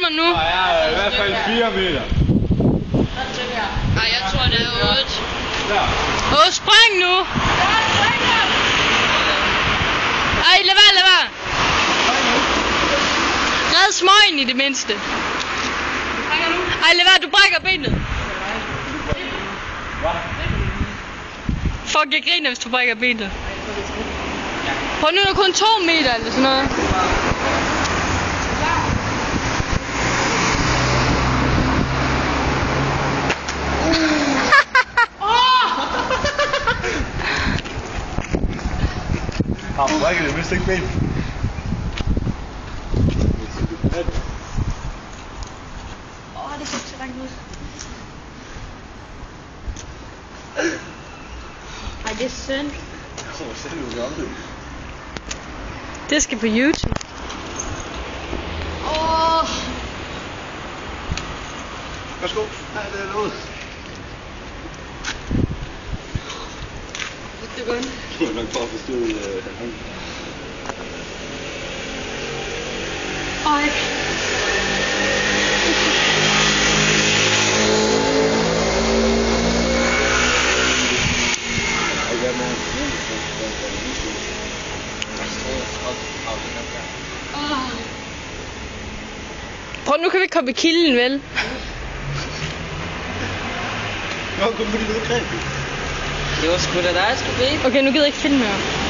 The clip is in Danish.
mig nu. Der er i hvert fald 4 meter. Nej, jeg tror det er 8. Der. Åh, spring nu! Ej, lad være. Red smøgen i det mindste. Ej, lad være, du brækker benet. Fuck, jeg griner, hvis du brækker benet. Prøv nu, er der kun 2 meter eller sådan noget. Han brækker det, mindst ikke ben. Det ser så langt ud. Ej, det er synd. Det skal på YouTube. Værsgo. Nej, det er noget. Det er godt. Du har nok bare forstået han. Ej. Prøv, nu kan vi ikke komme i kilden, vel? Nå, kom på de greb. Det var sgu da dig, skulle blive. Okay, nu gider jeg ikke filme mere.